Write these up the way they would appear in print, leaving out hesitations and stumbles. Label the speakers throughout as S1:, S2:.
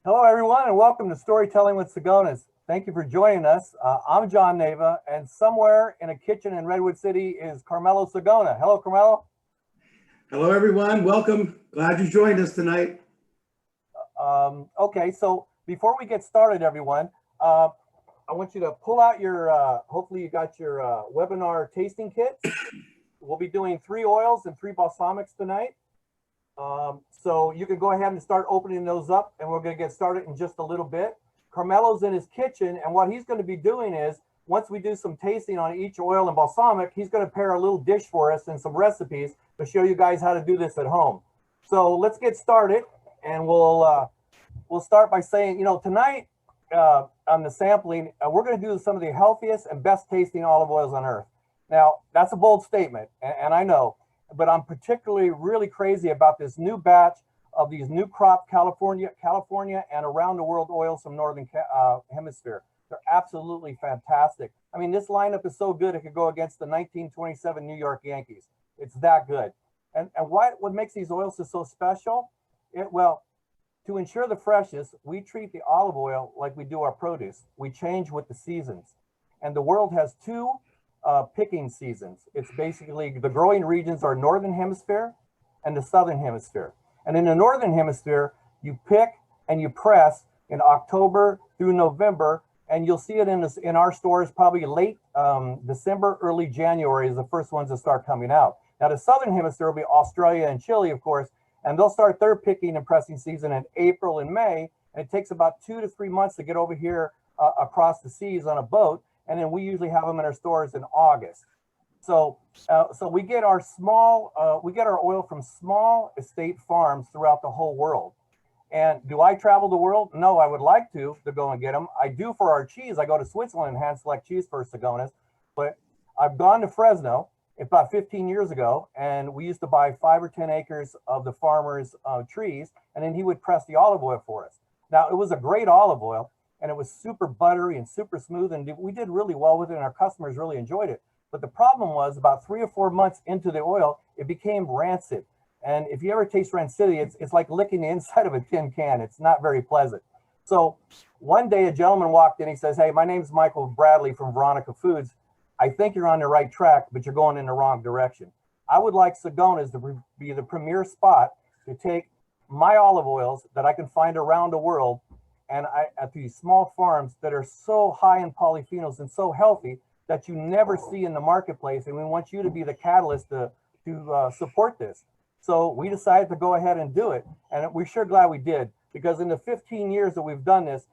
S1: Hello, everyone, and welcome to Storytelling with Sigonas. Thank you for joining us. I'm John Nava, and somewhere in a kitchen in Redwood City is Carmelo Sigona. Hello, Carmelo.
S2: Hello, everyone. Welcome. Glad you joined us tonight.
S1: Okay, so before we get started, everyone, I want you to pull out your, hopefully you got your webinar tasting kits. We'll be doing 3 oils and 3 balsamics tonight. So you can go ahead and start opening those up, and we're going to get started in just a little bit. Carmelo's in his kitchen, and what he's going to be doing is, once we do some tasting on each oil and balsamic, he's going to prepare a little dish for us and some recipes to show you guys how to do this at home. So let's get started, and we'll start by saying, tonight on the sampling, we're going to do some of the healthiest and best tasting olive oils on earth. Now, that's a bold statement, and I know, but I'm particularly really crazy about this new batch of these new crop California and around the world oils from Northern Hemisphere. They're absolutely fantastic. I mean, this lineup is so good, it could go against the 1927 New York Yankees. It's that good. And what makes these oils so special? Well, to ensure the freshness, we treat the olive oil like we do our produce. We change with the seasons. And the world has 2 picking seasons. It's basically the growing regions are Northern Hemisphere and the Southern Hemisphere. And in the Northern Hemisphere, you pick and you press in October through November, and you'll see it in our stores probably late December, early January is the first ones to start coming out. Now the Southern Hemisphere will be Australia and Chile, of course, and they'll start their picking and pressing season in April and May, and it takes about 2 to 3 months to get over here across the seas on a boat. And then we usually have them in our stores in August. So we get our oil from small estate farms throughout the whole world. And do I travel the world? No, I would like to go and get them. I do for our cheese. I go to Switzerland and hand select cheese for Sigonas. But I've gone to Fresno about 15 years ago, and we used to buy 5 or 10 acres of the farmer's trees, and then he would press the olive oil for us. Now, it was a great olive oil, and it was super buttery and super smooth, and we did really well with it, and our customers really enjoyed it. But the problem was about 3 or 4 months into the oil, it became rancid. And if you ever taste rancidity, it's like licking the inside of a tin can. It's not very pleasant. So one day a gentleman walked in, he says, "Hey, my name's Michael Bradley from Veronica Foods. I think you're on the right track, but you're going in the wrong direction. I would like Sigonas to be the premier spot to take my olive oils that I can find around the world and at these small farms that are so high in polyphenols and so healthy that you never see in the marketplace. And we want you to be the catalyst to support this." So we decided to go ahead and do it. And we're sure glad we did, because in the 15 years that we've done this,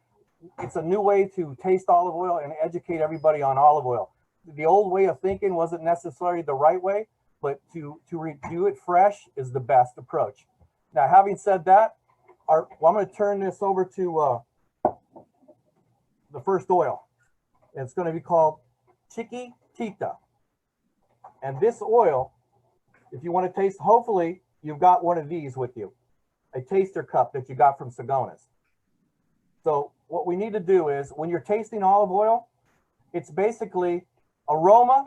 S1: it's a new way to taste olive oil and educate everybody on olive oil. The old way of thinking wasn't necessarily the right way, but to do it fresh is the best approach. Now, having said that, I'm going to turn this over to the first oil. It's going to be called Chiqui Tita. And this oil, if you want to taste, hopefully you've got one of these with you, a taster cup that you got from Sigonas. So what we need to do is, when you're tasting olive oil, it's basically aroma,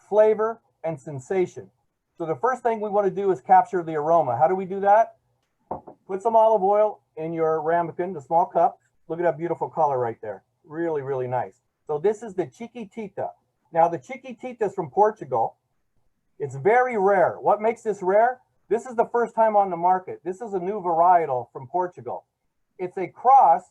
S1: flavor, and sensation. So the first thing we want to do is capture the aroma. How do we do that? Put some olive oil in your ramekin, the small cup. Look at that beautiful color right there. Really, really nice. So this is the Chiqui Tita. Now the Chiqui Tita is from Portugal. It's very rare. What makes this rare? This is the first time on the market. This is a new varietal from Portugal. It's a cross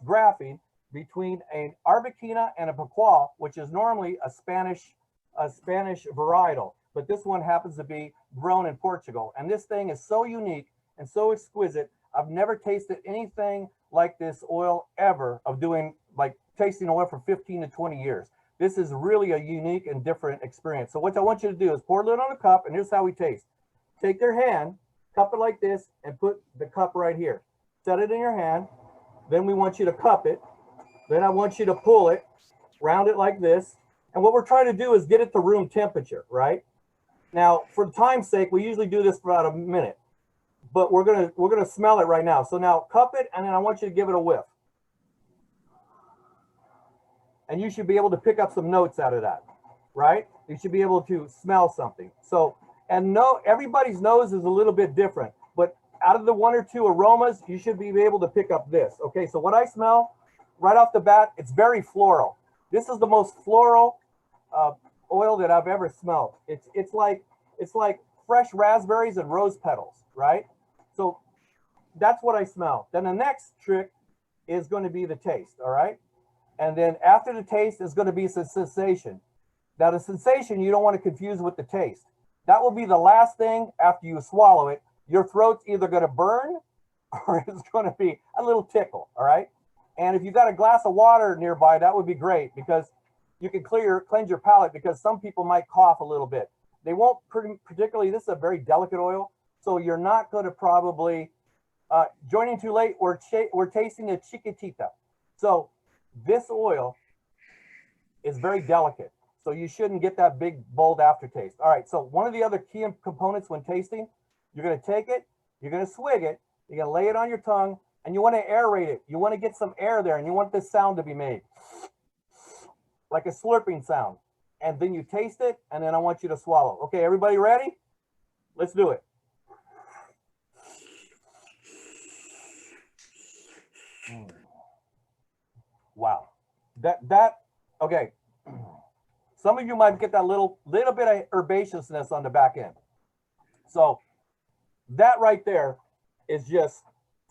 S1: grafting between an Arbequina and a Pequot, which is normally a Spanish varietal. But this one happens to be grown in Portugal. And this thing is so unique and so exquisite. I've never tasted anything like this oil ever, of doing like tasting oil for 15 to 20 years. This is really a unique and different experience. So what I want you to do is pour a little on a cup, and here's how we taste. Take your hand, cup it like this, and put the cup right here. Set it in your hand. Then we want you to cup it. Then I want you to pull it, round it like this. And what we're trying to do is get it to room temperature, right? Now, for time's sake, we usually do this for about a minute, but we're gonna smell it right now. So now cup it, and then I want you to give it a whiff. And you should be able to pick up some notes out of that, right? You should be able to smell something. So, and no, everybody's nose is a little bit different, but out of the 1 or 2 aromas, you should be able to pick up this. Okay, so what I smell right off the bat, it's very floral. This is the most floral oil that I've ever smelled. It's like fresh raspberries and rose petals, right? So that's what I smell. Then the next trick is going to be the taste, all right? And then after the taste is going to be the sensation. Now the sensation you don't want to confuse with the taste. That will be the last thing after you swallow it. Your throat's either going to burn or it's going to be a little tickle, all right? And if you got a glass of water nearby, that would be great because you can cleanse your palate, because some people might cough a little bit. They won't particularly, this is a very delicate oil, so you're not going to probably, joining too late, we're tasting a Chiqui Tita. So this oil is very delicate, so you shouldn't get that big, bold aftertaste. All right, so one of the other key components when tasting, you're going to take it, you're going to swig it, you're going to lay it on your tongue, and you want to aerate it. You want to get some air there, and you want this sound to be made, like a slurping sound. And then you taste it, and then I want you to swallow. Okay, everybody ready? Let's do it. Wow. Okay. Some of you might get that little bit of herbaceousness on the back end. So that right there is just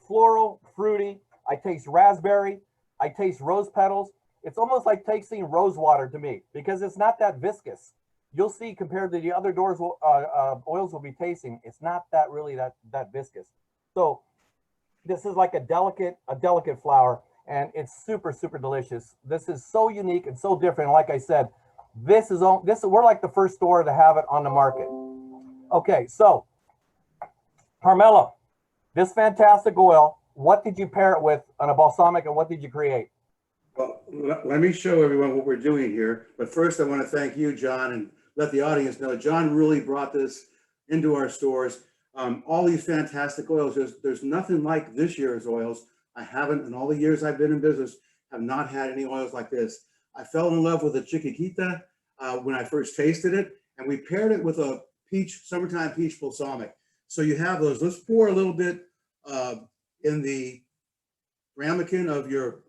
S1: floral, fruity. I taste raspberry. I taste rose petals. It's almost like tasting rose water to me because it's not that viscous. You'll see compared to the other oils we'll be tasting, it's not that really that viscous. So this is like a delicate flower, and it's super, super delicious. This is so unique and so different. And like I said, we're like the first store to have it on the market. Okay, so Carmelo, this fantastic oil, what did you pair it with on a balsamic, and what did you create?
S2: Well, let me show everyone what we're doing here. But first, I want to thank you, John, and let the audience know John really brought this into our stores. All these fantastic oils. There's nothing like this year's oils. I haven't, in all the years I've been in business, have not had any oils like this. I fell in love with the Chiqui Tita when I first tasted it, and we paired it with a summertime peach balsamic. So you have those. Let's pour a little bit in the ramekin of your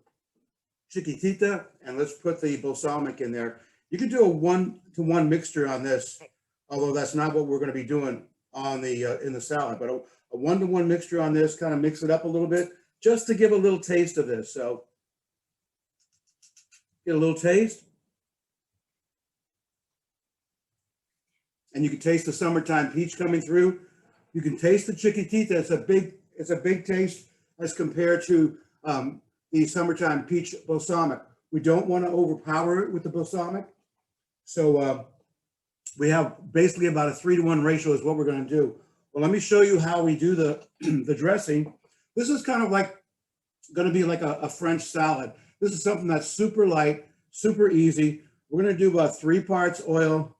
S2: Chiqui Tita, and let's put the balsamic in there. You can do a 1-to-1 mixture on this, although that's not what we're going to be doing on the in the salad. But a 1-to-1 mixture on this, kind of mix it up a little bit, just to give a little taste of this. So get a little taste, and you can taste the summertime peach coming through. You can taste the Chiqui Tita. It's a big taste as compared to the summertime peach balsamic. We don't want to overpower it with the balsamic. So we have basically about a 3-to-1 ratio is what we're going to do. Well, let me show you how we do the dressing. This is kind of like going to be like a French salad. This is something that's super light, super easy. We're going to do about 3 parts oil,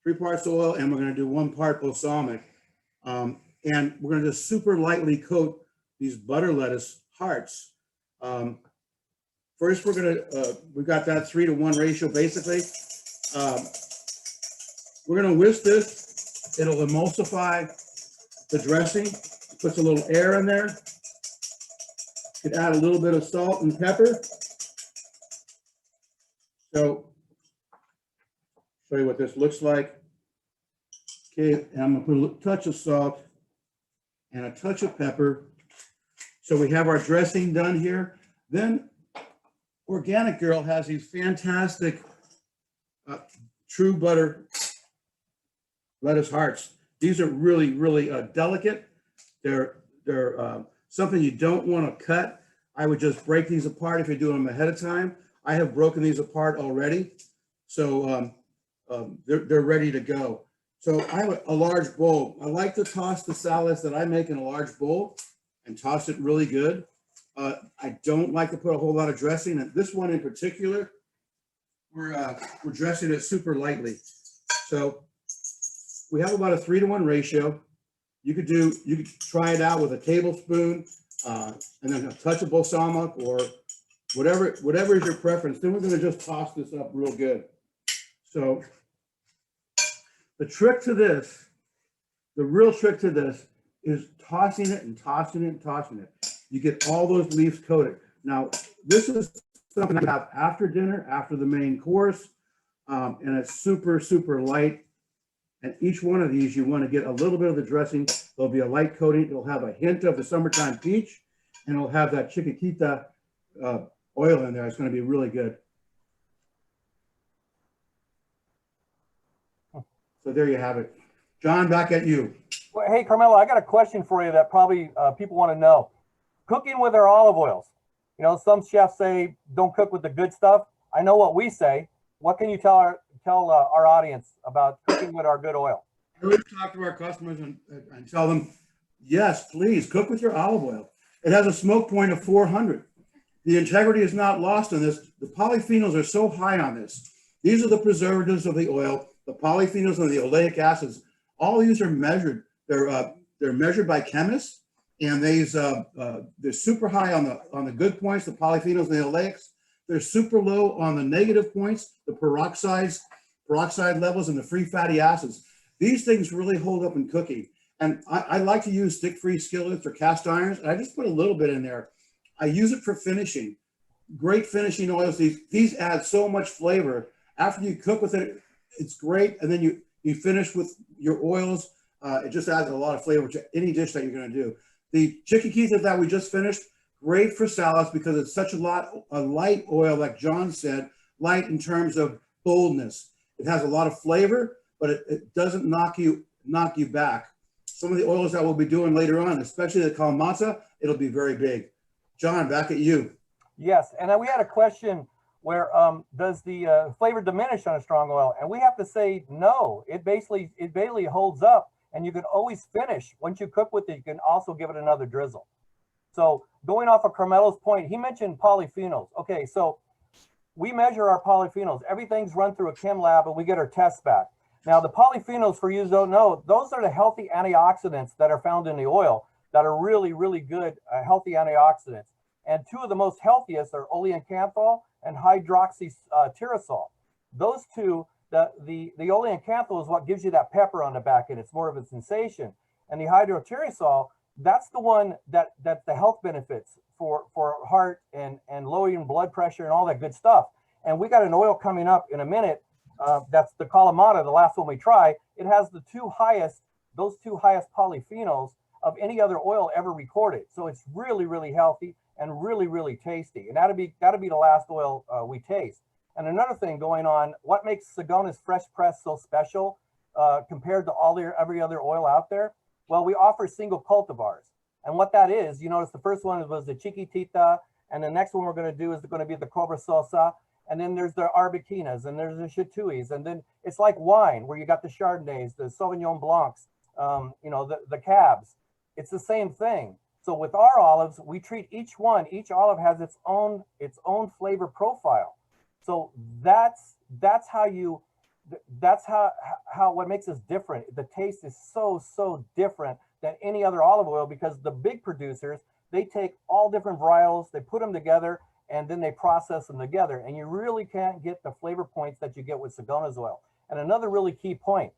S2: and we're going to do 1 part balsamic. And we're going to just super lightly coat these butter lettuce hearts. First, we've got that 3-to-1 ratio basically. We're going to whisk this. It'll emulsify the dressing. Puts a little air in there. You could add a little bit of salt and pepper. So, show you what this looks like. Okay, and I'm going to put a touch of salt and a touch of pepper. So we have our dressing done here. Then Organic Girl has these fantastic true butter lettuce hearts. These are really, really delicate. They're something you don't want to cut. I would just break these apart if you're doing them ahead of time. I have broken these apart already, so they're ready to go. So I have a large bowl. I like to toss the salads that I make in a large bowl and toss it really good. I don't like to put a whole lot of dressing. And this one in particular, we're dressing it super lightly. So we have about a 3-to-1 ratio. You could try it out with a tablespoon and then a touch of balsamic or whatever is your preference. Then we're going to just toss this up real good. So the trick to this, the real trick to this is tossing it and tossing it and tossing it. You get all those leaves coated. Now, this is something you have after dinner, after the main course, and it's super, super light. And each one of these, you want to get a little bit of the dressing. There'll be a light coating. It'll have a hint of the summertime peach, and it'll have that Chiqui Tita oil in there. It's going to be really good. So there you have it. John, back at you.
S1: Well, hey, Carmelo, I got a question for you that probably people want to know. Cooking with our olive oils. You know, some chefs say don't cook with the good stuff. I know what we say. What can you tell our audience about cooking with our good oil?
S2: I always talk to our customers and tell them, yes, please cook with your olive oil. It has a smoke point of 400. The integrity is not lost on this. The polyphenols are so high on this. These are the preservatives of the oil, the polyphenols and the oleic acids. All these are measured. They're measured by chemists, and they're super high on the good points, the polyphenols and the oleics. They're super low on the negative points, the peroxide levels, and the free fatty acids. These things really hold up in cooking. And I like to use stick-free skillets or cast irons, and I just put a little bit in there. I use it for finishing. Great finishing oils. These add so much flavor. After you cook with it, it's great. And then you finish with your oils. It just adds a lot of flavor to any dish that you're going to do. The Chiqui Tita that we just finished, great for salads because it's such a light oil, like John said, light in terms of boldness. It has a lot of flavor, but it doesn't knock you back. Some of the oils that we'll be doing later on, especially the Kalamata, it'll be very big. John, back at you.
S1: Yes, and then we had a question where does the flavor diminish on a strong oil? And we have to say no. It basically holds up, and you can always finish. Once you cook with it, you can also give it another drizzle. So going off of Carmelo's point, he mentioned polyphenols. Okay, so we measure our polyphenols. Everything's run through a chem lab, and we get our tests back. Now, the polyphenols, for you who don't know, those are the healthy antioxidants that are found in the oil that are really, really good, healthy antioxidants. And two of the most healthiest are oleocanthal and hydroxytyrosol. Those two, the oleocanthal is what gives you that pepper on the back end. It's more of a sensation. And the hydroxytyrosol, that's the one that the health benefits for heart and lowering blood pressure and all that good stuff. And we got an oil coming up in a minute. That's the Kalamata, the last one we try. It has those two highest polyphenols of any other oil ever recorded. So it's really, really healthy and really, really tasty. And that'll be the last oil we taste. And another thing going on, what makes Sigona's Fresh Press so special compared to every other oil out there? Well, we offer single cultivars. And what that is, you notice the first one was the Chiqui Tita, and the next one we're going to do is going to be the Cobra Salsa. And then there's the Arbequinas, and there's the Chatuis. And then it's like wine, where you got the Chardonnays, the Sauvignon Blancs, the Cabs. It's the same thing. So with our olives, we treat each olive has its own flavor profile. So that's how what makes us different. The taste is so different than any other olive oil, because the big producers, they take all different varietals, they put them together, and then they process them together. And you really can't get the flavor points that you get with Sigona's oil. And another really key point,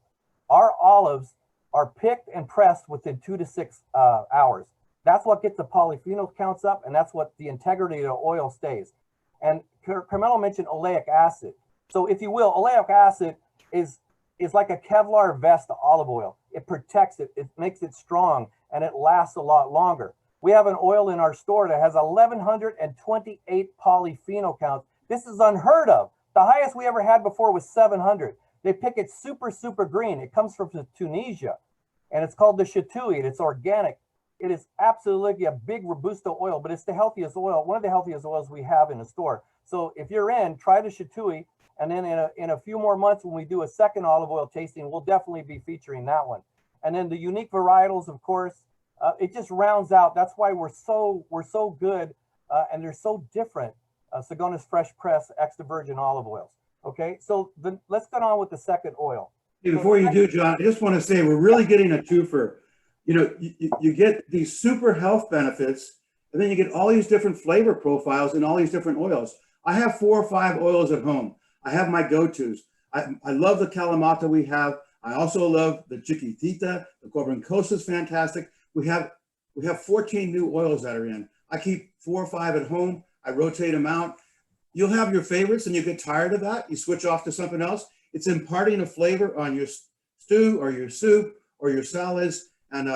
S1: our olives are picked and pressed within 2 to 6 hours. That's what gets the polyphenol counts up, and that's what the integrity of the oil stays. And Carmelo mentioned oleic acid. So if you will, oleic acid is like a Kevlar vest to olive oil. It protects it, it makes it strong, and it lasts a lot longer. We have an oil in our store that has 1,128 polyphenol counts. This is unheard of. The highest we ever had before was 700. They pick it super green. It comes from Tunisia, and it's called the Chatui. It's organic. It is absolutely a big Robusto oil, but it's the healthiest oil, one of the healthiest oils we have in the store. So if you're try the Chatui, and then in a few more months when we do a second olive oil tasting, we'll definitely be featuring that one. And then the unique varietals, of course, it just rounds out. That's why we're so good, and they're so different. Sigona's Fresh Press extra virgin olive oils. Okay, so let's get on with the second oil.
S2: Hey, before you do, John, I just want to say we're really getting a twofer. You know, you get these super health benefits, and then you get all these different flavor profiles and all these different oils. I have 4 or 5 oils at home. I have my go-tos. I love the Kalamata we have. I also love the Chiqui Tita. The Cobra Costa is fantastic. we have 14 new oils that are in. I keep 4 or 5 at home. I rotate them out. You'll have your favorites and you get tired of that. You switch off to something else. It's imparting a flavor on your stew or your soup or your salads. And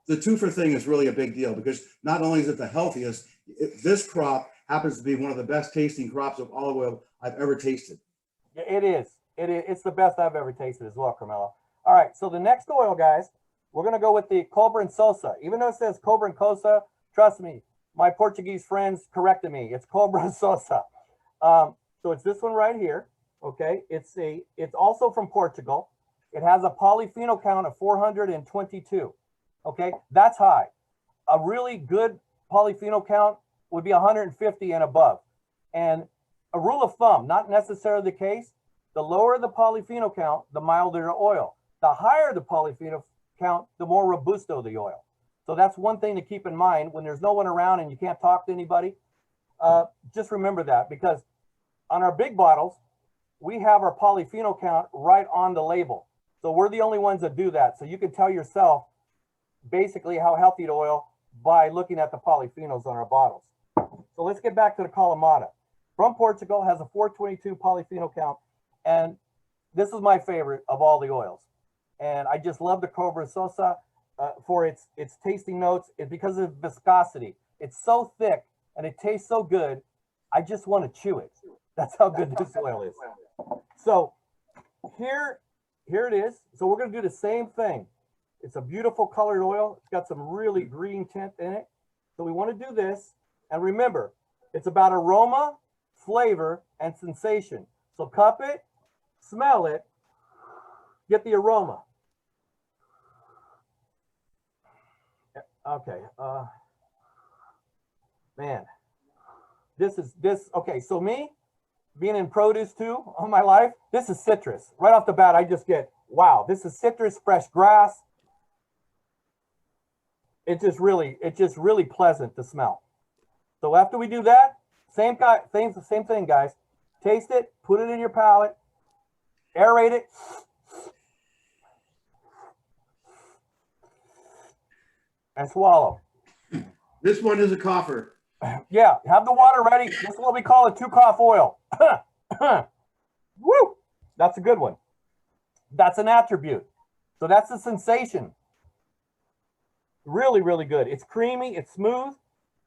S2: the twofer thing is really a big deal because not only is it the healthiest, this crop happens to be one of the best tasting crops of olive oil I've ever tasted.
S1: It is. It's the best I've ever tasted as well, Carmelo. All right, so the next oil, guys, we're going to go with the Cobra and Sosa. Even though it says Cobra and Cosa, trust me, my Portuguese friends corrected me. It's Cobra and Sosa. So it's this one right here. Okay, it's also from Portugal. It has a polyphenol count of 422. Okay, that's high. A really good polyphenol count would be 150 and above. And a rule of thumb, not necessarily the case, the lower the polyphenol count, the milder the oil. The higher the polyphenol count, the more robusto the oil. So that's one thing to keep in mind when there's no one around and you can't talk to anybody. Just remember that, because on our big bottles, we have our polyphenol count right on the label. So we're the only ones that do that. So you can tell yourself basically how healthy the oil by looking at the polyphenols on our bottles. So let's get back to the Kalamata. From Portugal, has a 422 polyphenol count. And this is my favorite of all the oils. And I just love the Cobra Sosa for its tasting notes. It's because of viscosity. It's so thick and it tastes so good. I just want to chew it. That's how good this oil is. So here it is. So we're going to do the same thing. It's a beautiful colored oil. It's got some really green tint in it. So we want to do this. And remember, it's about aroma, flavor, and sensation. So cup it, smell it, get the aroma. Okay. Man, okay. So me being in produce too all my life, this is citrus. Right off the bat, I just get, wow, this is citrus, fresh grass. It's just really pleasant to smell. So after we do that, same thing, guys. Taste it, put it in your palate, aerate it. And swallow.
S2: This one is a cougher.
S1: Yeah, have the water ready. This is what we call a 2-cough oil. Woo! That's a good one. That's an attribute. So that's the sensation. Really, really good. It's creamy. It's smooth.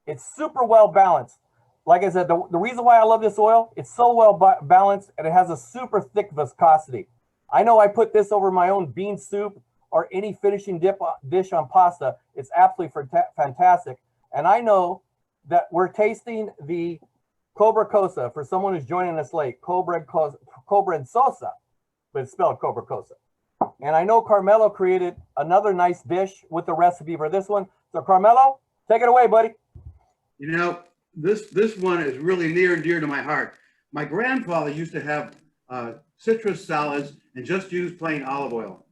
S1: It's super well balanced. Like I said, the reason why I love this oil, it's so well balanced and it has a super thick viscosity. I know I put this over my own bean soup or any finishing dish on pasta. It's absolutely fantastic. And I know that we're tasting the Cobra Cosa for someone who's joining us late, Cobra and Sosa, but it's spelled Cobra Cosa. And I know Carmelo created another nice dish with the recipe for this one. So Carmelo, take it away, buddy.
S2: You know, this one is really near and dear to my heart. My grandfather used to have citrus salads and just use plain olive oil.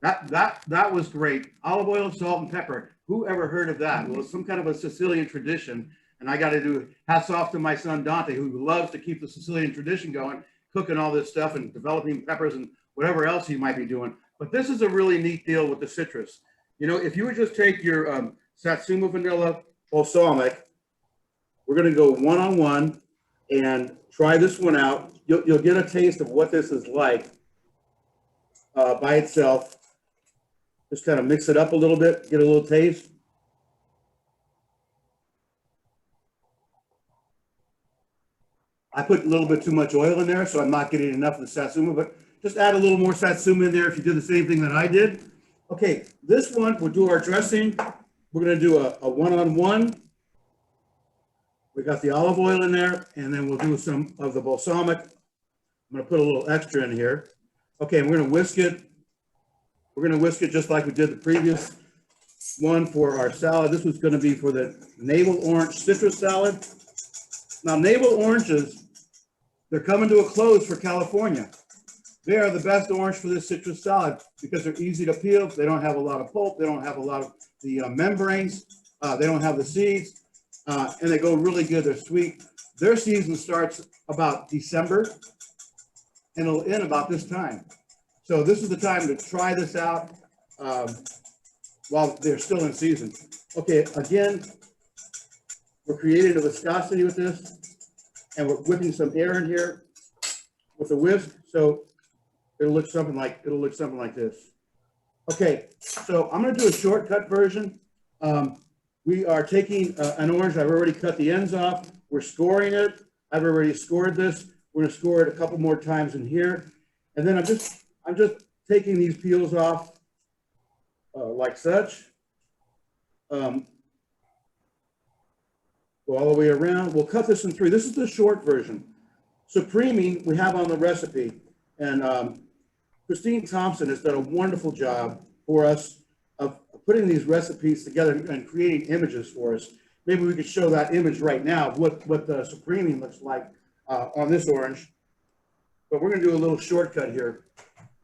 S2: That was great. Olive oil, salt, and pepper. Who ever heard of that? Well, it's some kind of a Sicilian tradition. And I got to do hats off to my son, Dante, who loves to keep the Sicilian tradition going, cooking all this stuff and developing peppers and whatever else he might be doing. But this is a really neat deal with the citrus. You know, if you would just take your Satsuma Vanilla Balsamic, we're going to go one-on-one and try this one out. You'll get a taste of what this is like by itself. Just kind of mix it up a little bit, get a little taste. I put a little bit too much oil in there, so I'm not getting enough of the Satsuma, but just add a little more Satsuma in there if you did the same thing that I did. Okay, this one, we'll do our dressing. We're going to do a one-on-one. We got the olive oil in there, and then we'll do some of the balsamic. I'm going to put a little extra in here. Okay, and we're going to whisk it. We're going to whisk it just like we did the previous one for our salad. This was going to be for the navel orange citrus salad. Now, navel oranges, they're coming to a close for California. They are the best orange for this citrus salad because they're easy to peel. They don't have a lot of pulp. They don't have a lot of the membranes. They don't have the seeds. And they go really good. They're sweet. Their season starts about December and it'll end about this time. So this is the time to try this out. while they're still in season. Okay, again, we're creating a viscosity with this, and we're whipping some air in here with the whisk, so it'll look something like this. Okay, so I'm going to do a shortcut version. We are taking an orange. I've already cut the ends off. We're scoring it. I've already scored this. We're going to score it a couple more times in here, and then I'm just taking these peels off like such. Go all the way around. We'll cut this in three. This is the short version. Supreming we have on the recipe, and Christine Thompson has done a wonderful job for us of putting these recipes together and creating images for us. Maybe we could show that image right now of what the supreming looks like on this orange. But we're going to do a little shortcut here.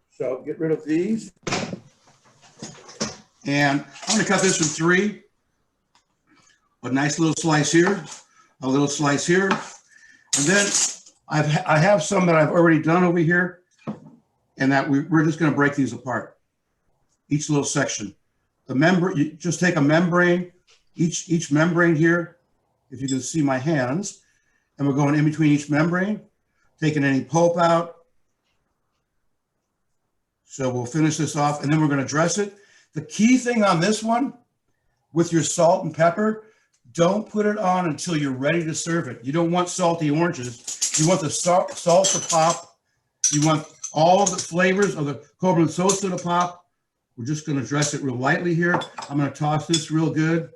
S2: So get rid of these. And I'm going to cut this in three. A nice little slice here, a little slice here. And then I have some that I've already done over here, and that we're just going to break these apart. Each little section. The membrane, you just take a membrane, each membrane here, if you can see my hands, and we're going in between each membrane, taking any pulp out. So we'll finish this off, and then we're going to dress it. The key thing on this one, with your salt and pepper, don't put it on until you're ready to serve it. You don't want salty oranges. You want the salt to pop. You want all the flavors of the cobra salsa to pop. We're just going to dress it real lightly here. I'm going to toss this real good.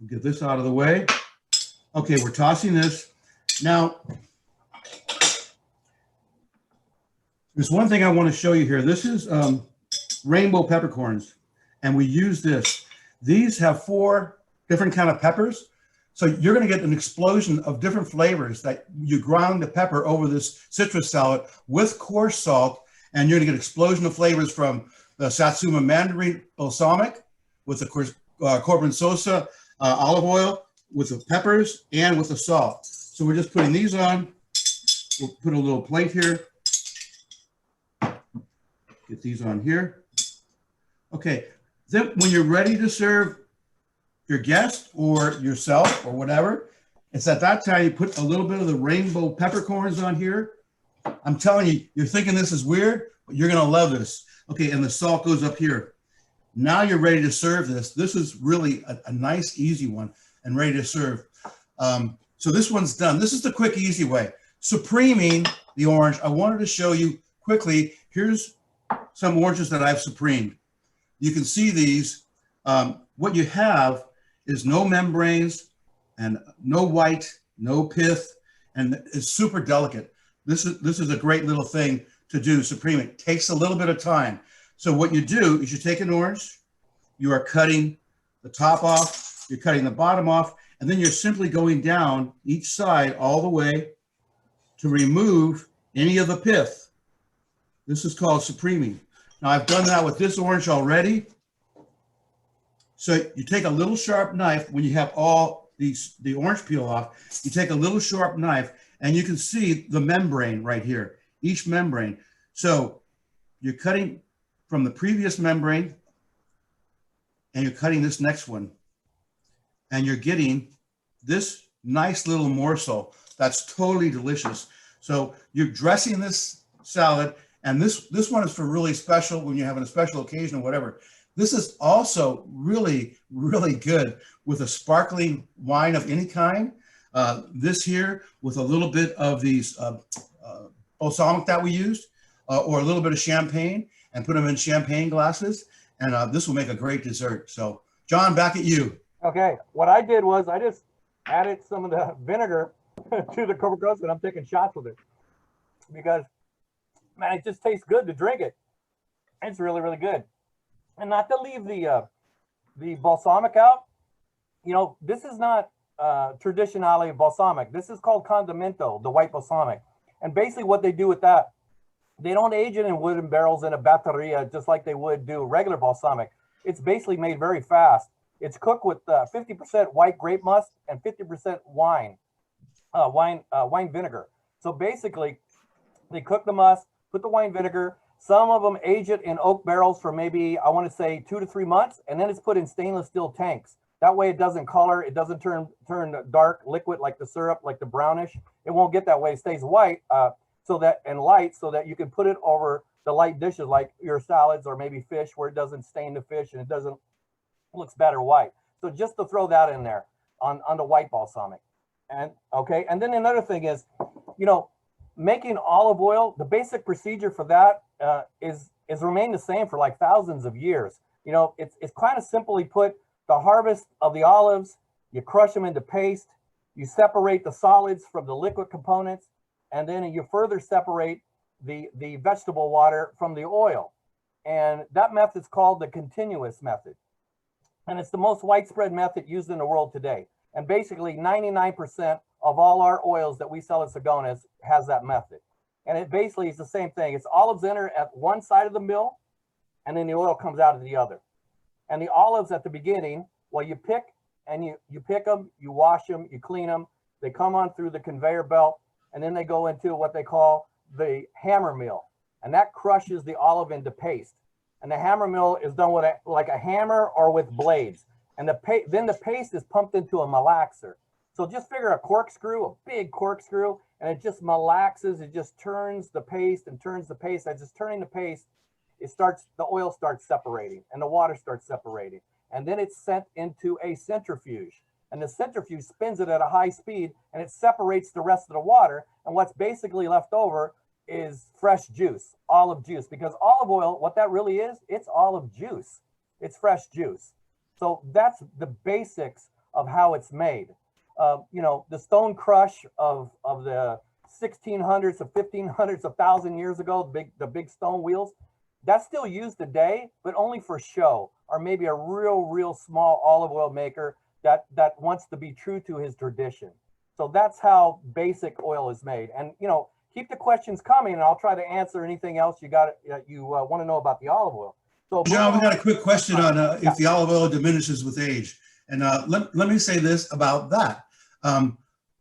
S2: Get this out of the way. Okay, we're tossing this. Now, there's one thing I want to show you here. This is rainbow peppercorns, and we use this. These have 4 different kind of peppers. So you're going to get an explosion of different flavors that you ground the pepper over this citrus salad with coarse salt, and you're going to get an explosion of flavors from the Satsuma mandarin balsamic with the Corbin Sosa olive oil, with the peppers, and with the salt. So we're just putting these on. We'll put a little plate here. Get these on here. Okay, then when you're ready to serve your guest or yourself or whatever, it's at that time you put a little bit of the rainbow peppercorns on here. I'm telling you, you're thinking this is weird, but you're gonna love this. Okay, and the salt goes up here. Now you're ready to serve this. This is really a nice, easy one and ready to serve. So this one's done. This is the quick, easy way. Supreming the orange, I wanted to show you quickly. Here's some oranges that I've supremed. You can see these. What you have is no membranes and no white, no pith, and it's super delicate. This is a great little thing to do, supreme. It takes a little bit of time. So what you do is you take an orange, you are cutting the top off, you're cutting the bottom off, and then you're simply going down each side all the way to remove any of the pith. This is called supreming. Now I've done that with this orange already. So you take a little sharp knife when you have all the orange peel off, you take a little sharp knife and you can see the membrane right here, each membrane. So you're cutting from the previous membrane and you're cutting this next one. And you're getting this nice little morsel that's totally delicious. So you're dressing this salad, and this one is for really special when you're having a special occasion or whatever. This is also really, really good with a sparkling wine of any kind. This here with a little bit of these balsamic that we used, or a little bit of champagne, and put them in champagne glasses. And this will make a great dessert. So John, back at you.
S1: Okay, what I did was I just added some of the vinegar to the cobra crust, and I'm taking shots with it because, man, it just tastes good to drink it. It's really, really good. And not to leave the balsamic out, you know, this is not traditionally balsamic. This is called condimento, the white balsamic. And basically what they do with that, they don't age it in wooden barrels in a batteria just like they would do regular balsamic. It's basically made very fast. It's cooked with 50% white grape must and 50% wine vinegar. So basically, they cook the must, put the wine vinegar, Some of them age it in oak barrels for maybe, I want to say 2 to 3 months, and then it's put in stainless steel tanks. That way it doesn't color, it doesn't turn dark liquid like the syrup, like the brownish. It won't get that way. It stays white and light, so that you can put it over the light dishes like your salads or maybe fish, where it doesn't stain the fish and it doesn't looks better white. So just to throw that in there on the white balsamic. And okay, and then another thing is, you know, making olive oil, the basic procedure for that is remained the same for like thousands of years. You know, it's kind of simply put, the harvest of the olives, you crush them into paste, you separate the solids from the liquid components, and then you further separate the vegetable water from the oil. And that method is called the continuous method. And it's the most widespread method used in the world today. And basically 99% of all our oils that we sell at Sigonas has that method. And it basically is the same thing. It's olives enter at one side of the mill, and then the oil comes out of the other. And the olives at the beginning, well, you pick and you pick them, you wash them, you clean them. They come on through the conveyor belt, and then they go into what they call the hammer mill. And that crushes the olive into paste. And the hammer mill is done with like a hammer or with blades. And then the paste is pumped into a malaxer. So just figure a corkscrew, a big corkscrew, and it just malaxes. It just turns the paste and turns the paste. As it's turning the paste, the oil starts separating and the water starts separating. And then it's sent into a centrifuge. And the centrifuge spins it at a high speed, and it separates the rest of the water. And what's basically left over is fresh juice, olive juice, because olive oil, what that really is, it's olive juice. It's fresh juice. So that's the basics of how it's made. You know, the stone crush of the 1600s, the 1500s, 1,000 years ago, the big stone wheels, that's still used today, but only for show, or maybe a real small olive oil maker that wants to be true to his tradition. So that's how basic oil is made. And, you know, keep the questions coming, and I'll try to answer anything else you want to know about the olive oil. So,
S2: John, we got a quick question on if the olive oil diminishes with age. And let me say this about that.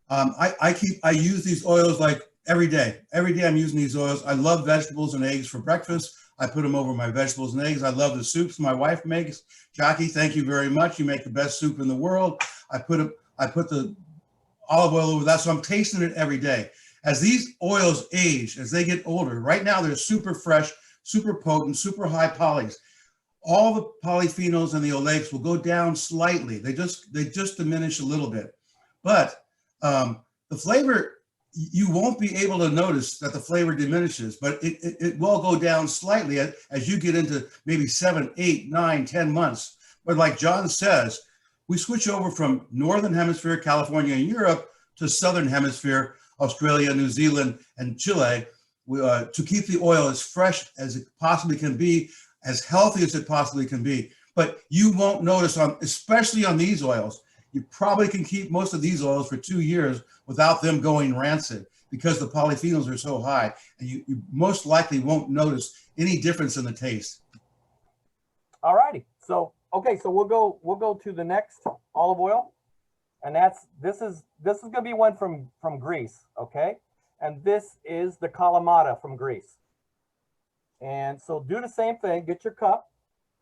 S2: I use these oils like every day. Every day I'm using these oils. I love vegetables and eggs for breakfast. I put them over my vegetables and eggs. I love the soups my wife makes. Jackie, thank you very much. You make the best soup in the world. I put the olive oil over that, so I'm tasting it every day. As these oils age, as they get older, right now they're super fresh, super potent, super high polys. All the polyphenols and the oleics will go down slightly. They just diminish a little bit. But the flavor, you won't be able to notice that the flavor diminishes, but it will go down slightly as you get into maybe 7, 8, 9, 10 months. But like John says, we switch over from Northern Hemisphere, California and Europe, to Southern Hemisphere, Australia, New Zealand, and Chile, to keep the oil as fresh as it possibly can be, as healthy as it possibly can be. But you won't notice, especially on these oils, you probably can keep most of these oils for 2 years without them going rancid, because the polyphenols are so high, and you most likely won't notice any difference in the taste.
S1: All righty. So, okay, so we'll go to the next olive oil, and this is going to be one from Greece, okay? And this is the Kalamata from Greece. And so do the same thing, get your cup,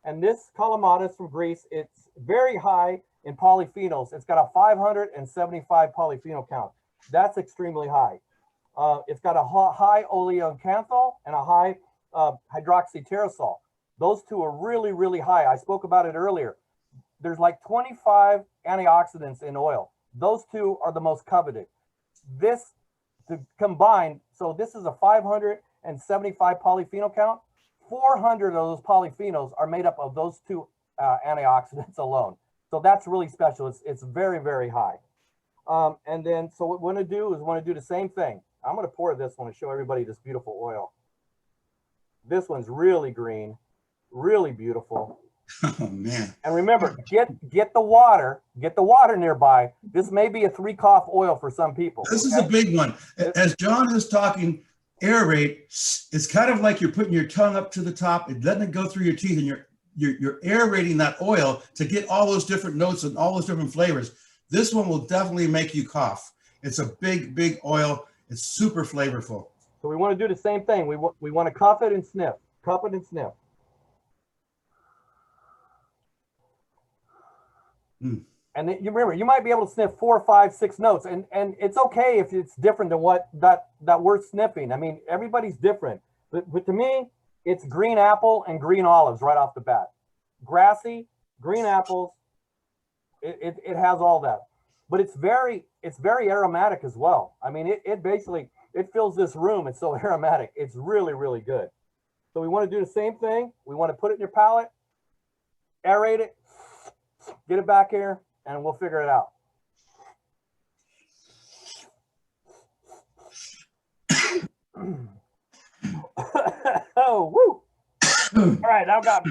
S1: and this Kalamata is from Greece. It's very high in polyphenols. It's got a 575 polyphenol count. That's extremely high. It's got a high oleocanthal and a high hydroxyterosol. Those two are really high. I spoke about it earlier. There's like 25 antioxidants in oil. Those two are the most coveted. This combined, so this is a 575 polyphenol count. 400 of those polyphenols are made up of those two antioxidants alone. So that's really special. It's very high. And then, so what we're going to do is want to do the same thing. I'm going to pour this one and show everybody this beautiful oil. This one's really green, really beautiful.
S2: Oh man!
S1: And remember, get the water nearby. This may be a 3-cough oil for some people.
S2: This is a big one. As John is talking, aerate. It's kind of like you're putting your tongue up to the top and letting it go through your teeth, and you're aerating that oil to get all those different notes and all those different flavors. This one will definitely make you cough. It's a big oil. It's super flavorful.
S1: So we want to do the same thing. We want to cuff it and sniff. cup it and sniff.
S2: Mm.
S1: And you remember, you might be able to sniff 4, 5, 6 notes, and it's okay if it's different than what that we're sniffing. I mean, everybody's different, but to me, it's green apple and green olives right off the bat. Grassy, green apples. It has all that, but it's very aromatic as well. I mean, it basically fills this room. It's so aromatic. It's really, really good. So we want to do the same thing. We want to put it in your palate, aerate it, get it back here, and we'll figure it out. Oh, woo! All right, I've got.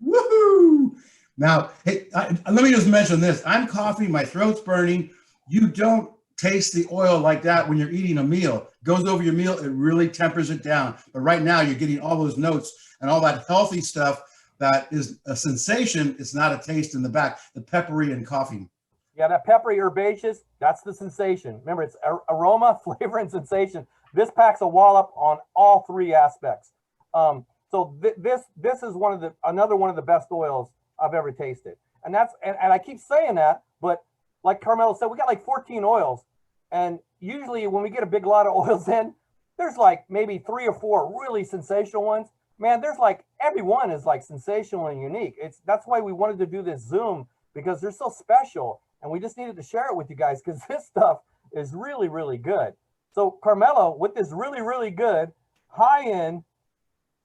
S2: Woohoo! Now, hey, let me just mention this. I'm coughing, my throat's burning. You don't taste the oil like that when you're eating a meal. It goes over your meal, it really tempers it down. But right now, you're getting all those notes and all that healthy stuff that is a sensation. It's not a taste in the back, the peppery and coughing.
S1: Yeah, that peppery herbaceous, that's the sensation. Remember, it's aroma, flavor, and sensation. This packs a wallop on all 3 aspects. So this is another one of the best oils I've ever tasted. And I keep saying that, but like Carmelo said, we got like 14 oils. And usually when we get a big lot of oils in, there's like maybe 3 or 4 really sensational ones. Man, there's like every one is like sensational and unique. That's why we wanted to do this Zoom, because they're so special. And we just needed to share it with you guys because this stuff is really, really good. So Carmelo, with this really, really good, high-end,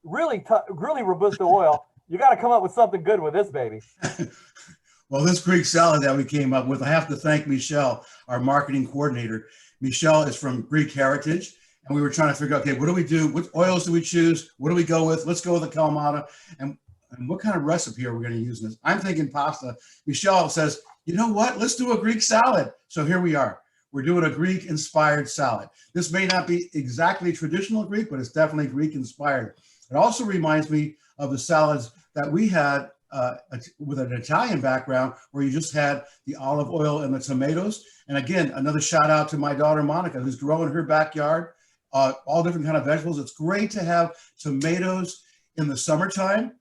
S1: really Robusto oil, you got to come up with something good with this baby.
S2: Well, this Greek salad that we came up with, I have to thank Michelle, our marketing coordinator. Michelle is from Greek heritage, and we were trying to figure out, okay, what do we do? What oils do we choose? What do we go with? Let's go with the Kalamata. And what kind of recipe are we going to use in this? I'm thinking pasta. Michelle says, you know what? Let's do a Greek salad. So here we are. We're doing a Greek-inspired salad. This may not be exactly traditional Greek, but it's definitely Greek-inspired. It also reminds me of the salads that we had with an Italian background, where you just had the olive oil and the tomatoes. And again, another shout out to my daughter, Monica, who's growing her backyard, all different kind of vegetables. It's great to have tomatoes in the summertime.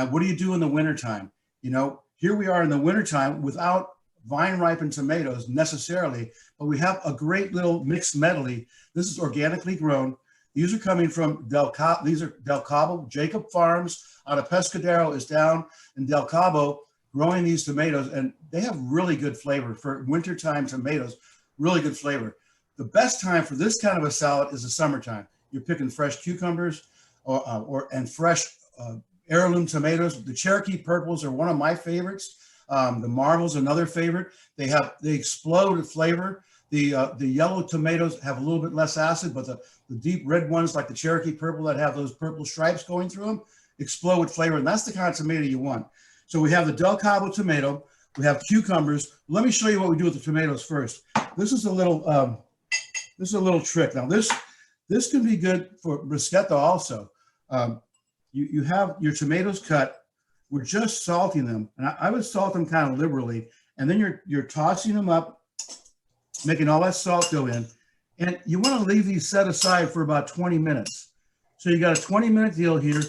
S2: What do you do in the wintertime? You know, here we are in the wintertime without vine ripened tomatoes necessarily, but we have a great little mixed medley. This is organically grown. These are coming from Del Cabo. Jacob Farms out of Pescadero is down in Del Cabo growing these tomatoes, and they have really good flavor for wintertime tomatoes, really good flavor. The best time for this kind of a salad is the summertime. You're picking fresh cucumbers and fresh heirloom tomatoes. The Cherokee purples are one of my favorites. The marbles, another favorite. They explode with flavor. The yellow tomatoes have a little bit less acid, but the deep red ones like the Cherokee purple that have those purple stripes going through them explode with flavor, and that's the kind of tomato you want. So we have the Del Cabo tomato. We have cucumbers. Let me show you what we do with the tomatoes first. This is a little trick. Now this can be good for bruschetta also. You have your tomatoes cut. We're just salting them, and I would salt them kind of liberally, and then you're tossing them up, making all that salt go in, and you want to leave these set aside for about 20 minutes. So you got a 20-minute deal here.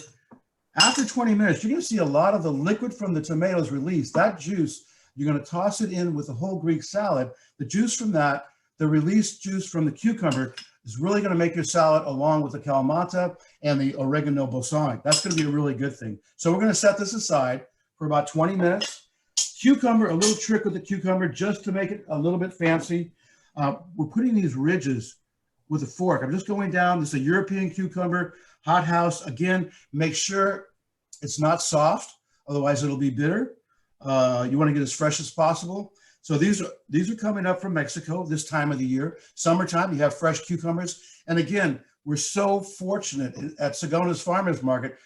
S2: After 20 minutes, you're going to see a lot of the liquid from the tomatoes release. That juice, you're going to toss it in with the whole Greek salad. The juice from that, the released juice from the cucumber, is really going to make your salad along with the Kalamata and the oregano balsamic. That's going to be a really good thing. So we're going to set this aside for about 20 minutes. Cucumber, a little trick with the cucumber just to make it a little bit fancy. We're putting these ridges with a fork. I'm just going down. This is a European cucumber, hothouse. Again, make sure it's not soft, otherwise it'll be bitter. You want to get as fresh as possible. So these are coming up from Mexico this time of the year. Summertime, you have fresh cucumbers. And again, we're so fortunate at Sigona's Farmers Market.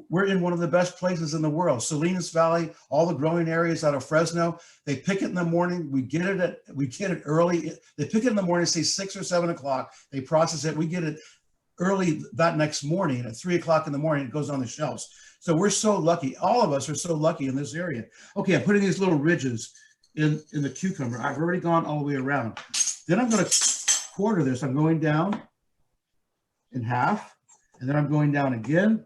S2: We're in one of the best places in the world. Salinas Valley, all the growing areas out of Fresno. They pick it in the morning. We get it early. They pick it in the morning, say 6 or 7 o'clock. They process it. We get it early that next morning at 3 o'clock in the morning. It goes on the shelves. So we're so lucky. All of us are so lucky in this area. Okay, I'm putting these little ridges in the cucumber. I've already gone all the way around. Then I'm going to quarter this. I'm going down in half. And then I'm going down again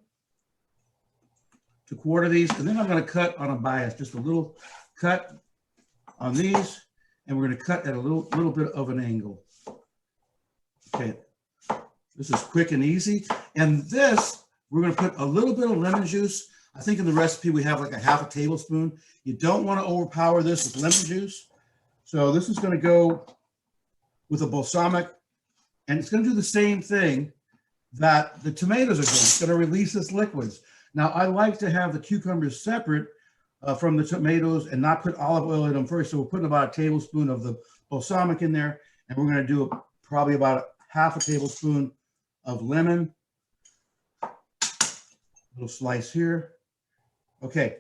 S2: to quarter these. And then I'm going to cut on a bias, just a little cut on these. And we're going to cut at a little bit of an angle. Okay. This is quick and easy. And this, we're going to put a little bit of lemon juice. I think in the recipe we have like a half a tablespoon. You don't want to overpower this with lemon juice. So this is going to go with a balsamic, and it's going to do the same thing that the tomatoes are doing. It's going to release its liquids. Now, I like to have the cucumbers separate from the tomatoes and not put olive oil in them first. So we're putting about a tablespoon of the balsamic in there, and we're going to do probably about half a tablespoon of lemon. A little slice here. Okay,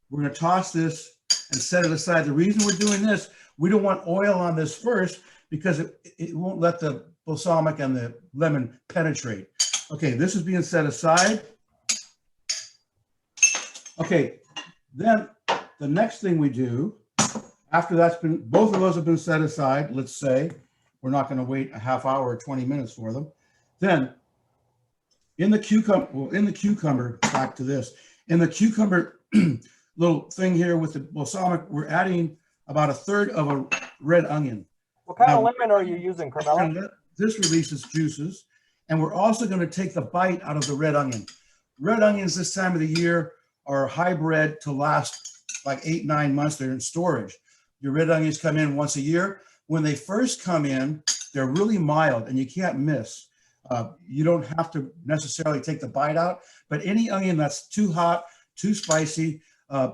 S2: we're going to toss this and set it aside. The reason we're doing this, we don't want oil on this first because it won't let the balsamic and the lemon penetrate. Okay, this is being set aside. Okay, then the next thing we do, after both of those have been set aside, let's say, we're not going to wait a half hour or 20 minutes for them. Then in the cucumber, back to this, in the cucumber little thing here with the balsamic, we're adding about 1/3 of a red onion.
S1: What kind of lemon are you using, Carmelo?
S2: This releases juices. And we're also going to take the bite out of the red onion. Red onions this time of the year are hybrid to last like 8-9 months. They're in storage. Your red onions come in once a year. When they first come in, they're really mild and you can't miss. You don't have to necessarily take the bite out, but any onion that's too hot, too spicy,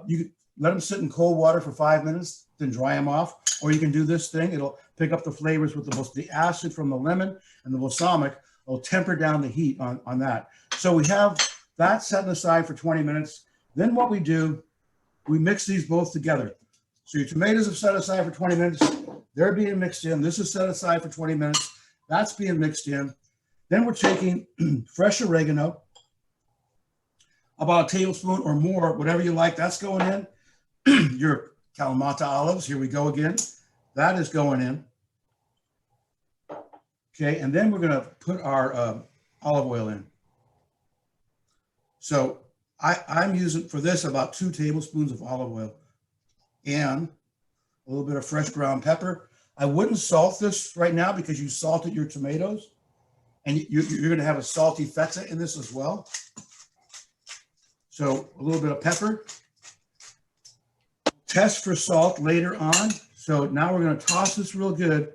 S2: you can let them sit in cold water for 5 minutes, then dry them off. Or you can do this thing. It'll pick up the flavors with the acid from the lemon, and the balsamic will temper down the heat on that. So we have that set aside for 20 minutes. Then what we do, we mix these both together. So your tomatoes are set aside for 20 minutes. They're being mixed in. This is set aside for 20 minutes. That's being mixed in. Then we're taking fresh oregano, about a tablespoon or more, whatever you like. That's going in. Your Kalamata olives, here we go again. That is going in. Okay, and then we're going to put our olive oil in. So I'm using for this about 2 tablespoons of olive oil and a little bit of fresh ground pepper. I wouldn't salt this right now because you salted your tomatoes, and you're going to have a salty feta in this as well. So a little bit of pepper. Test for salt later on. So now we're going to toss this real good.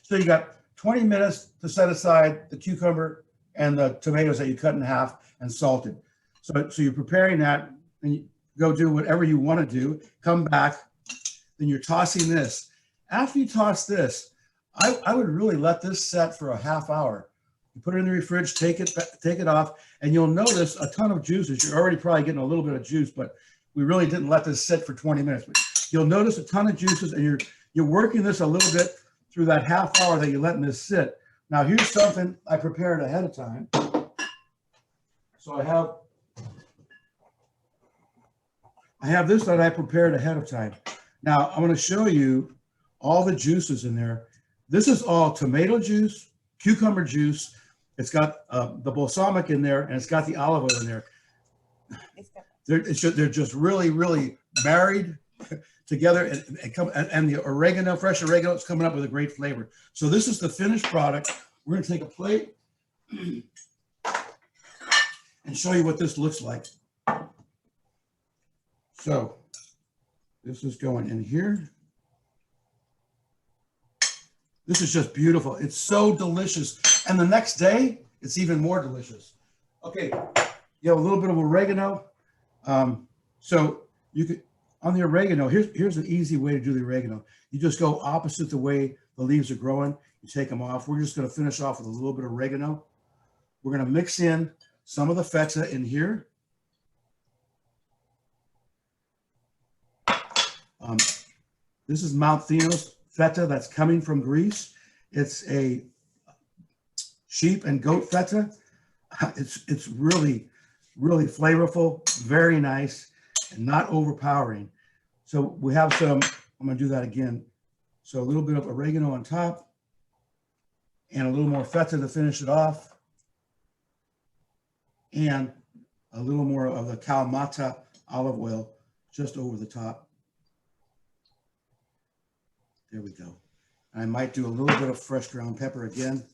S2: So you got 20 minutes to set aside the cucumber and the tomatoes that you cut in half and salted. So you're preparing that, and you go do whatever you want to do. Come back, then you're tossing this. After you toss this, I would really let this set for a half hour. You put it in the fridge, take it off, and you'll notice a ton of juices. You're already probably getting a little bit of juice, but we really didn't let this sit for 20 minutes. But you'll notice a ton of juices, and you're working this a little bit through that half hour that you're letting this sit. Now, here's something I prepared ahead of time. So I have this that I prepared ahead of time. Now, I'm going to show you all the juices in there. This is all tomato juice, cucumber juice. It's got the balsamic in there, and it's got the olive oil in there. They're just really, really married together, and the oregano, fresh oregano, is coming up with a great flavor. So this is the finished product. We're going to take a plate and show you what this looks like. So this is going in here. This is just beautiful. It's so delicious. And the next day, it's even more delicious. Okay, you have a little bit of oregano. So you could, on the oregano, here's an easy way to do the oregano. You just go opposite the way the leaves are growing. You take them off. We're just going to finish off with a little bit of oregano. We're going to mix in some of the feta in here. This is Mount Theos feta that's coming from Greece. It's a sheep and goat feta. It's really, really flavorful, very nice, and not overpowering. So we have some, I'm going to do that again. So a little bit of oregano on top and a little more feta to finish it off. and a little more of the Kalamata olive oil just over the top. There we go. I might do a little bit of fresh ground pepper again.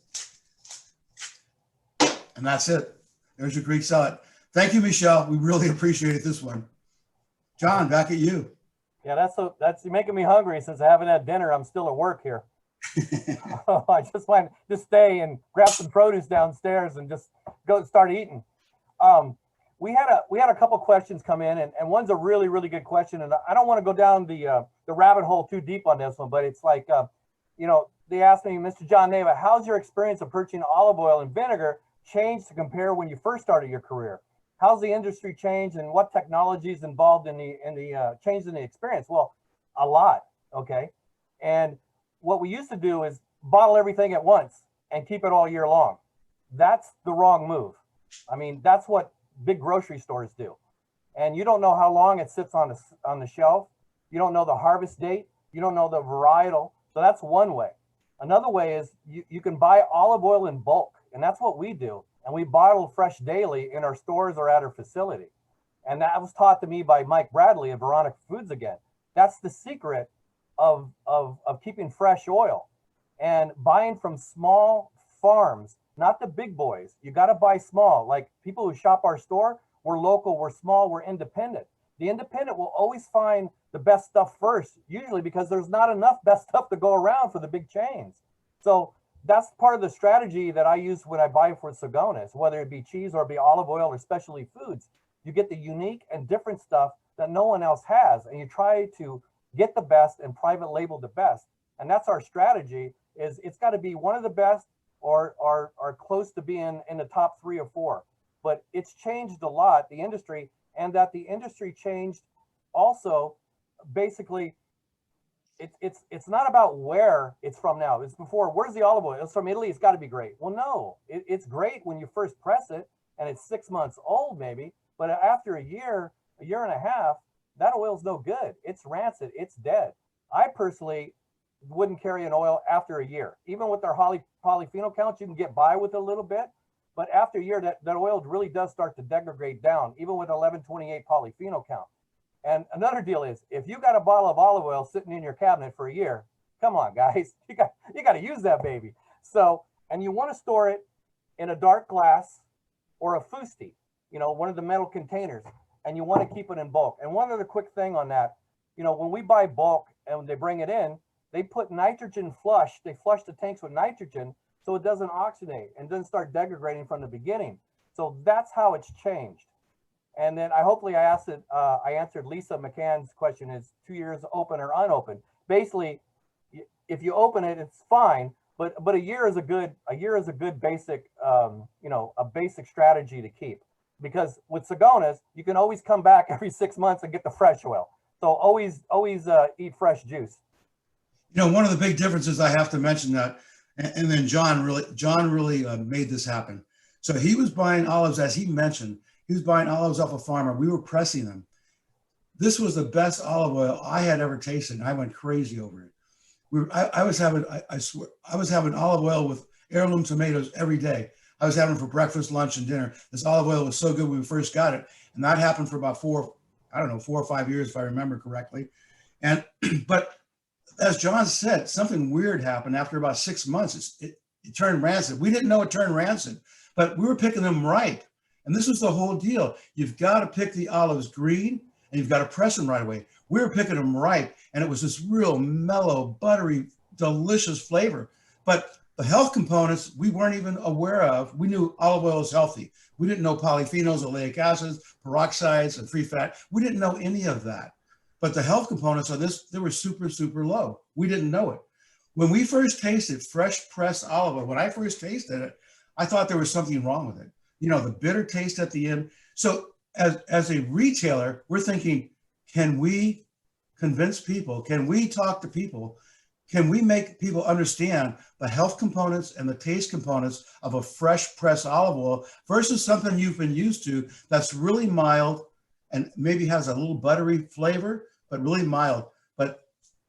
S2: And that's it. There's your Greek salad. Thank you, Michelle. We really appreciate this one. John, back at you.
S1: Yeah, that's making me hungry since I haven't had dinner. I'm still at work here. I just want to stay and grab some produce downstairs and just go start eating. We had a couple questions come in, and one's a really, really good question. And I don't want to go down the rabbit hole too deep on this one, but it's like, they asked me, Mr. John Nava, how's your experience of purchasing olive oil and vinegar changed to compare when you first started your career? How's the industry changed, and what technology is involved in the change in the experience? Well, a lot. Okay. And what we used to do is bottle everything at once and keep it all year long. That's the wrong move. I mean, that's what big grocery stores do. And you don't know how long it sits on the shelf. You don't know the harvest date. You don't know the varietal. So that's one way. Another way is you can buy olive oil in bulk, and that's what we do. And we bottle fresh daily in our stores or at our facility. And that was taught to me by Mike Bradley of Veronica Foods again. That's the secret of keeping fresh oil and buying from small farms, not the big boys. You got to buy small. Like people who shop our store, we're local, we're small, we're independent. The independent will always find the best stuff first, usually because there's not enough best stuff to go around for the big chains. So that's part of the strategy that I use when I buy for Sigonas, whether it be cheese or be olive oil or specialty foods. You get the unique and different stuff that no one else has, and you try to get the best and private label the best. And that's our strategy. Is it's got to be one of the best or close to being in the top 3 or 4. But it's changed a lot, the industry, and that the industry changed also. Basically, it's not about where it's from now. It's before, where's the olive oil? It's from Italy, it's got to be great. Well, no, it's great when you first press it and it's 6 months old maybe, but after a year and a half, that oil's no good. It's rancid, it's dead. I personally wouldn't carry an oil after a year. Even with their polyphenol counts, you can get by with a little bit, but after a year, that oil really does start to degrade down, even with 1128 polyphenol count. And another deal is, if you got a bottle of olive oil sitting in your cabinet for a year, come on, guys, you got to use that baby. So, and you want to store it in a dark glass or a fusti, one of the metal containers, and you want to keep it in bulk. And one other quick thing on that, when we buy bulk and they bring it in, they put nitrogen flush. They flush the tanks with nitrogen so it doesn't oxidate and doesn't start degrading from the beginning. So that's how it's changed. And then hopefully I answered Lisa McCann's question, is 2 years open or unopened. Basically, if you open it, it's fine, but a year is a good basic, a basic strategy to keep. Because with Sigonas, you can always come back every 6 months and get the fresh oil. So always eat fresh juice.
S2: One of the big differences, I have to mention that, and then John really made this happen. So he was buying olives, as he mentioned. He was buying olives off a farmer. We were pressing them. This was the best olive oil I had ever tasted, and I went crazy over it. I was having olive oil with heirloom tomatoes every day. I was having it for breakfast, lunch, and dinner. This olive oil was so good when we first got it, and that happened for about 4 or 5 years, if I remember correctly. And but as John said, something weird happened after about 6 months. It turned rancid. We didn't know it turned rancid, but we were picking them right. And this was the whole deal. You've got to pick the olives green, and you've got to press them right away. We were picking them right, and it was this real mellow, buttery, delicious flavor. But the health components we weren't even aware of. We knew olive oil is healthy. We didn't know polyphenols, oleic acids, peroxides, and free fat. We didn't know any of that. But the health components on this, they were super, super low. We didn't know it. When we first tasted fresh pressed olive oil, when I first tasted it, I thought there was something wrong with it. The bitter taste at the end. So as a retailer, we're thinking, can we convince people? Can we talk to people? Can we make people understand the health components and the taste components of a fresh pressed olive oil versus something you've been used to that's really mild and maybe has a little buttery flavor, but really mild. But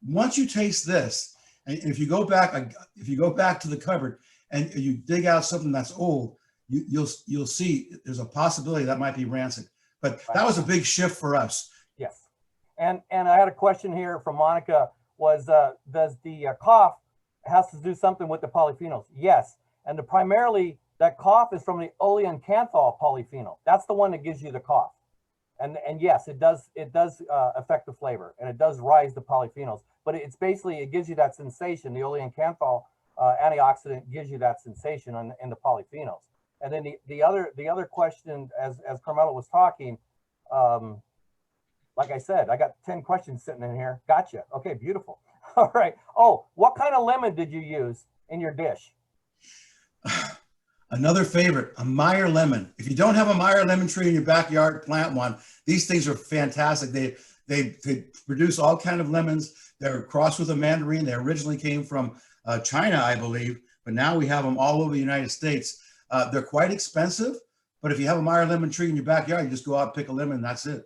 S2: once you taste this, and if you go back to the cupboard and you dig out something that's old, you'll see there's a possibility that might be rancid. But that was a big shift for us.
S1: Yes. And I had a question here from Monica, was does the cough has to do something with the polyphenols? Yes. And primarily that cough is from the olein canthal polyphenol. That's the one that gives you the cough. And yes, it does affect the flavor, and it does rise the polyphenols. But it's basically, it gives you that sensation. The olein canthal antioxidant gives you that sensation in the polyphenols. And then the other question, as Carmelo was talking, like I said, I got 10 questions sitting in here. Gotcha. Okay, beautiful. All right. Oh, what kind of lemon did you use in your dish?
S2: Another favorite, a Meyer lemon. If you don't have a Meyer lemon tree in your backyard, plant one. These things are fantastic. They produce all kind of lemons. They're crossed with a mandarin. They originally came from China, I believe, but now we have them all over the United States. They're quite expensive, but if you have a Meyer lemon tree in your backyard, you just go out and pick a lemon and that's it.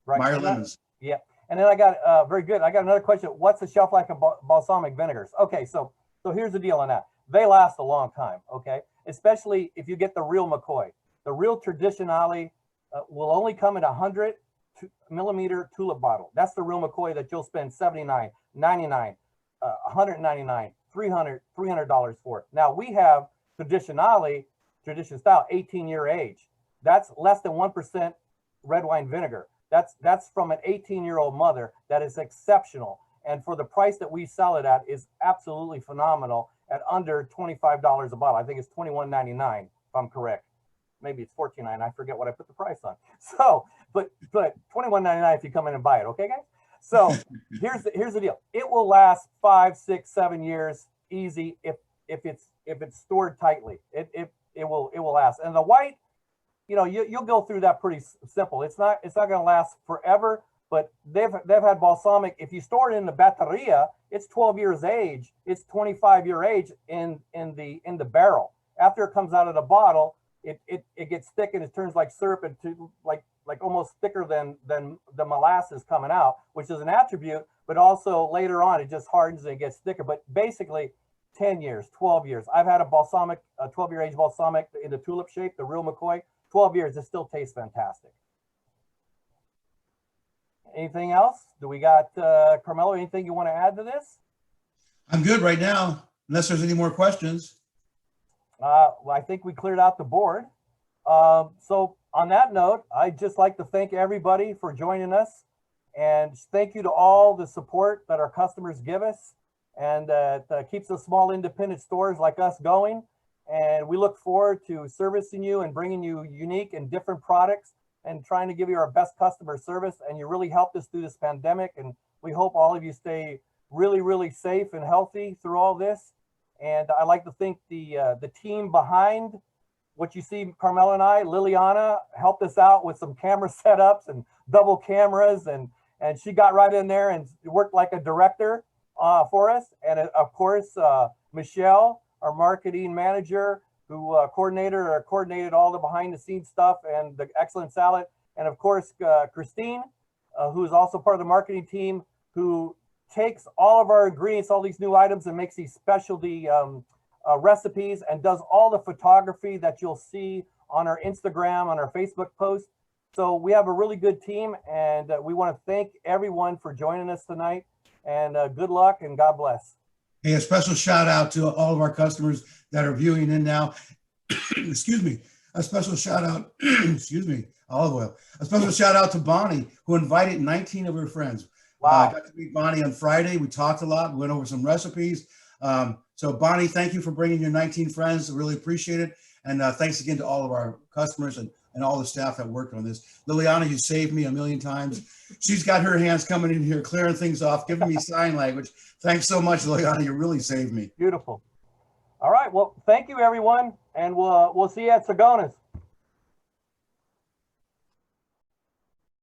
S2: Right. Meyer lemons.
S1: Yeah. And then I got, very good. I got another question. What's the shelf life of balsamic vinegars? Okay. So here's the deal on that. They last a long time. Okay. Especially if you get the real McCoy. The real Traditionale will only come in a 100 millimeter tulip bottle. That's the real McCoy that you'll spend $79, $99, $199, $300 for. Now we have Traditionale, tradition style, 18-year age. That's less than 1% red wine vinegar. That's from an 18-year-old mother. That is exceptional. And for the price that we sell it at is absolutely phenomenal at under $25 a bottle. I think it's $21.99 if I'm correct. Maybe it's $14.99. I forget what I put the price on. So, but $21.99 if you come in and buy it. Okay, guys? So here's the deal. It will last 5, 6, 7 years easy if it's stored tightly. It will last. And the white, you know, you'll go through that pretty simple. It's not going to last forever, but they've had balsamic. If you store it in the batteria, it's 12 years age. It's 25-year age in the barrel. After it comes out of the bottle, it gets thick and it turns like syrup into like almost thicker than the molasses coming out, which is an attribute. But also later on, it just hardens and it gets thicker. But basically, 10 years, 12 years. I've had a 12-year age balsamic in the tulip shape, the real McCoy. 12 years, it still tastes fantastic. Anything else? Do we got, Carmelo, anything you want to add to this?
S2: I'm good right now, unless there's any more questions.
S1: Well, I think we cleared out the board. So on that note, I'd just like to thank everybody for joining us. And thank you to all the support that our customers give us. And that keeps the small independent stores like us going. And we look forward to servicing you and bringing you unique and different products and trying to give you our best customer service. And you really helped us through this pandemic. And we hope all of you stay really, really safe and healthy through all this. And I like to thank the team behind what you see, Carmelo and I. Liliana helped us out with some camera setups and double cameras. And she got right in there and worked like a director for us. And of course, Michelle, our marketing manager, who coordinated all the behind the scenes stuff and the excellent salad. And of course, Christine, who is also part of the marketing team, who takes all of our ingredients, all these new items, and makes these specialty recipes and does all the photography that you'll see on our Instagram, on our Facebook post. So we have a really good team, and we want to thank everyone for joining us tonight. And good luck and God bless.
S2: Hey, a special shout out to all of our customers that are viewing in now. Excuse me. A special shout out, excuse me, olive oil. A special shout out to Bonnie, who invited 19 of her friends.
S1: Wow.
S2: I got to meet Bonnie on Friday. We talked a lot. We went over some recipes. So Bonnie, thank you for bringing your 19 friends. I really appreciate it. And thanks again to all of our customers and all the staff that worked on this. Liliana, you saved me a million times. She's got her hands coming in here, clearing things off, giving me sign language. Thanks so much, Liliana. You really saved me.
S1: Beautiful. All right. Well, thank you, everyone. And we'll see you at Sigonas.